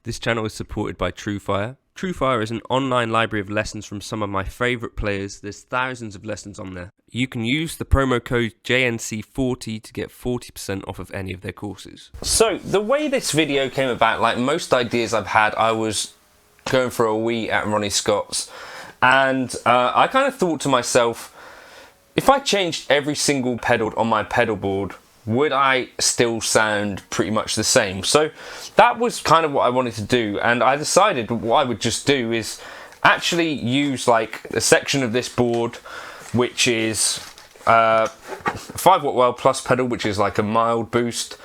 This channel is supported by Truefire. Truefire is an online library of lessons from some of my favourite players. There's thousands of lessons on there. You can use the promo code JNC40 to get 40% off of any of their courses. So, the way this video came about, like most ideas I've had, I was going for a wee at Ronnie Scott's, and I kind of thought to myself, if I changed every single pedal on my pedal board, would I still sound pretty much the same? So that was kind of what I wanted to do, and I decided what I would just do is actually use like a section of this board, which is 5-watt well plus pedal, which is like a mild boost,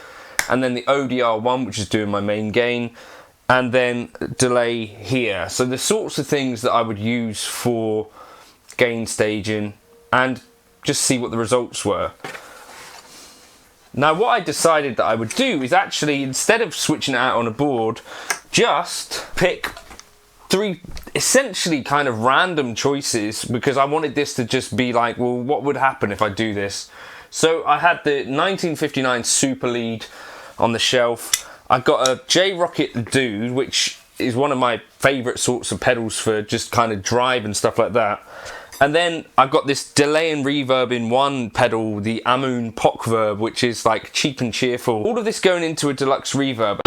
and then the ODR1, which is doing my main gain, and then delay here. So the sorts of things that I would use for gain staging, and just see what the results were. Now what I decided that I would do is actually, instead of switching it out on a board, just pick 3 essentially kind of random choices, because I wanted this to just be like, well, what would happen if I do this? So I had the 1959 Super Lead on the shelf. I got a J-Rocket Dude, which is one of my favourite sorts of pedals for just kind of drive and stuff like that. And then I've got this delay and reverb in one pedal, the Amoon Pockverb, which is like cheap and cheerful. All of this going into a deluxe reverb.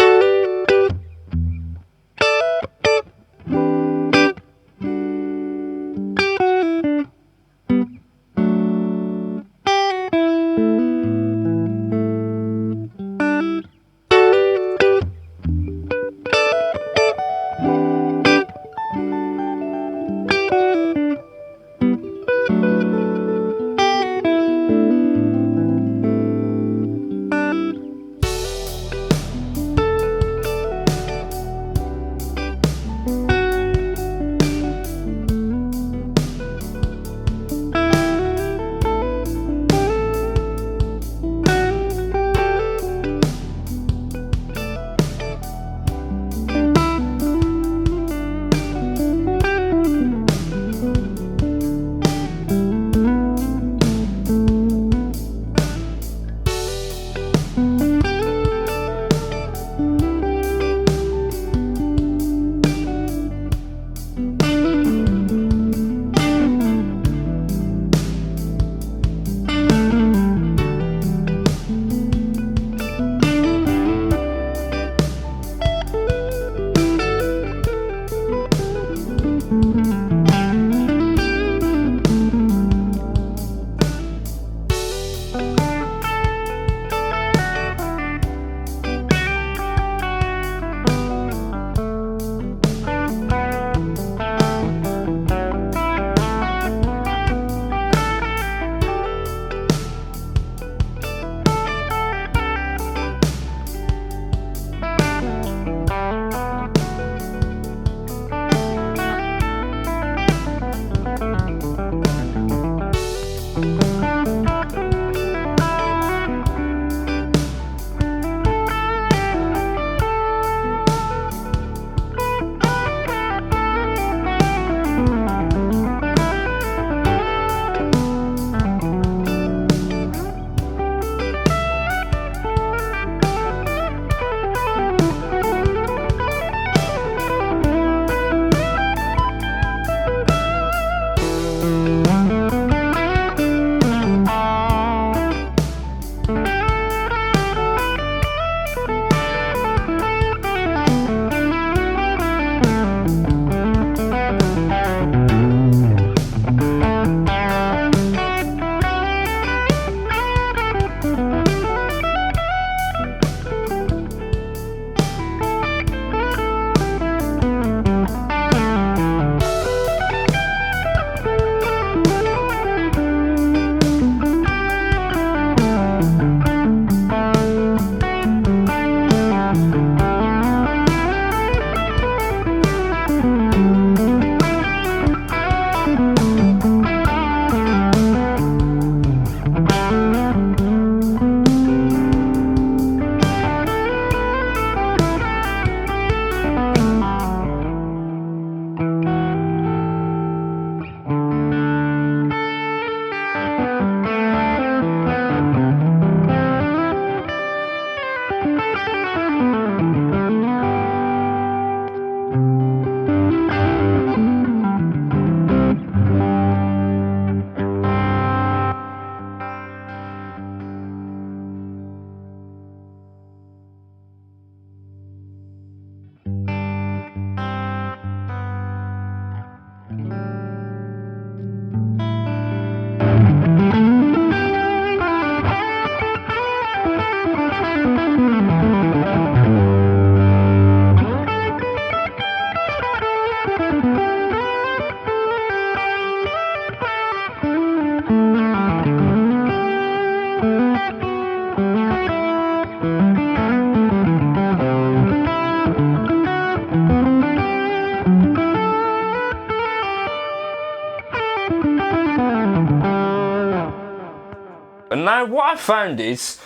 Now, what I found is,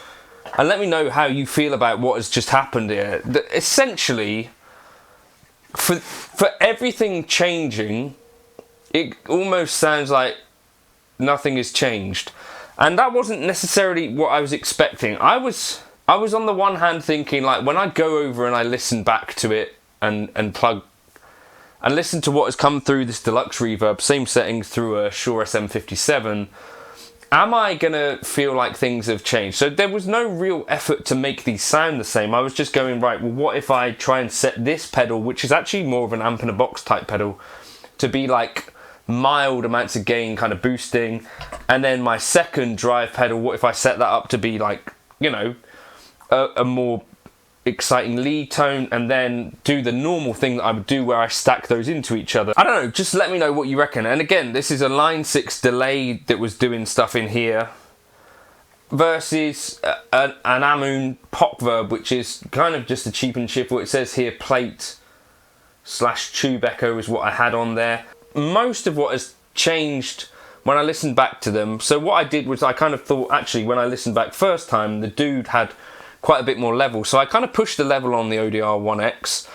and let me know how you feel about what has just happened here, that essentially, for everything changing, it almost sounds like nothing has changed. And that wasn't necessarily what I was expecting. I was on the one hand thinking, like, when I go over and I listen back to it and plug and listen to what has come through this Deluxe Reverb, same settings through a Shure SM57, am I gonna feel like things have changed? So there was no real effort to make these sound the same. I was just going, right, well, what if I try and set this pedal, which is actually more of an amp in a box type pedal, to be like mild amounts of gain kind of boosting, and then my second drive pedal, what if I set that up to be like, you know, a more exciting lead tone, and then do the normal thing that I would do where I stack those into each other. I don't know, just let me know what you reckon. And again, this is a line 6 delay that was doing stuff in here versus an Amun pop verb, which is kind of just a cheap and cheerful. It says here plate / tube echo is what I had on there. Most of what has changed when I listened back to them, so what I did was I kind of thought, actually, when I listened back first time, the dude had quite a bit more level, so I kind of pushed the level on the ODR 1X.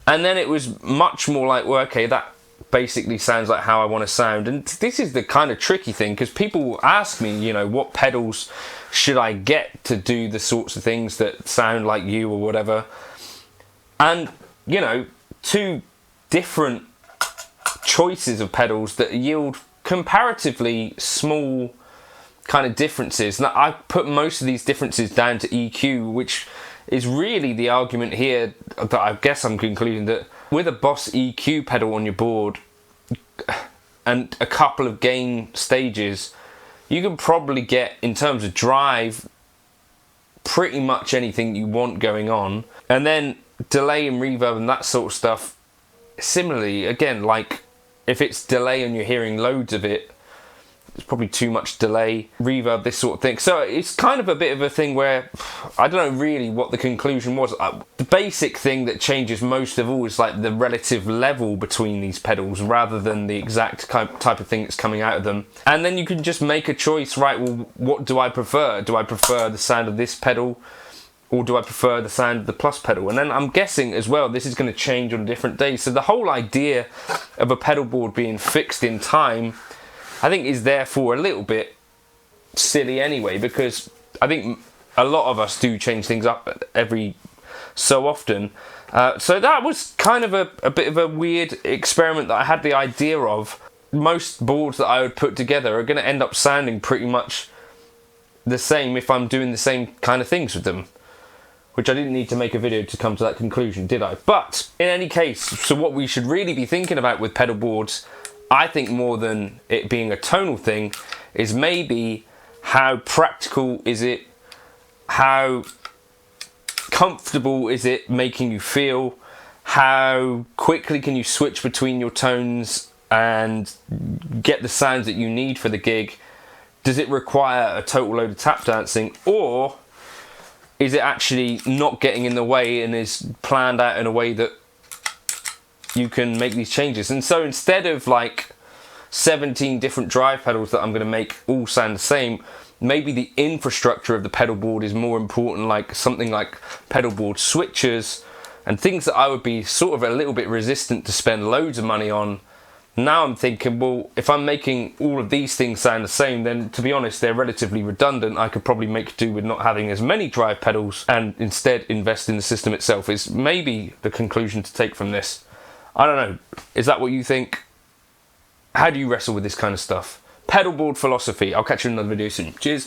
And then it was much more like, well, okay, that basically sounds like how I want to sound. And this is the kind of tricky thing, because people will ask me, you know, what pedals should I get to do the sorts of things that sound like you or whatever. And, you know, two different choices of pedals that yield comparatively small kind of differences. Now, I put most of these differences down to EQ, which is really the argument here that I guess I'm concluding that with a Boss EQ pedal on your board and a couple of gain stages, you can probably get, in terms of drive, pretty much anything you want going on. And then delay and reverb and that sort of stuff, similarly, again, like if it's delay and you're hearing loads of it, it's probably too much delay, reverb, this sort of thing. So it's kind of a bit of a thing where I don't know really what the conclusion was. The basic thing that changes most of all is like the relative level between these pedals rather than the exact type of thing that's coming out of them. And then you can just make a choice, right, well, what do I prefer? Do I prefer the sound of this pedal, or do I prefer the sound of the Plus pedal? And then I'm guessing as well, this is going to change on different days. So the whole idea of a pedal board being fixed in time, I think, is therefore a little bit silly anyway, because I think a lot of us do change things up every so often. So that was kind of a bit of a weird experiment that I had the idea of. Most boards that I would put together are going to end up sounding pretty much the same if I'm doing the same kind of things with them, which I didn't need to make a video to come to that conclusion, did I? But in any case, so what we should really be thinking about with pedal boards, I think more than it being a tonal thing, is maybe how practical is it, how comfortable is it making you feel, how quickly can you switch between your tones and get the sounds that you need for the gig. Does it require a total load of tap dancing, or is it actually not getting in the way and is planned out in a way that you can make these changes? And so instead of like 17 different drive pedals that I'm going to make all sound the same, maybe the infrastructure of the pedal board is more important, like something like pedal board switchers and things that I would be sort of a little bit resistant to spend loads of money on. Now I'm thinking, well, if I'm making all of these things sound the same, then to be honest, they're relatively redundant. I could probably make do with not having as many drive pedals and instead invest in the system itself, is maybe the conclusion to take from this. I don't know. Is that what you think? How do you wrestle with this kind of stuff? Pedalboard philosophy. I'll catch you in another video soon. Cheers.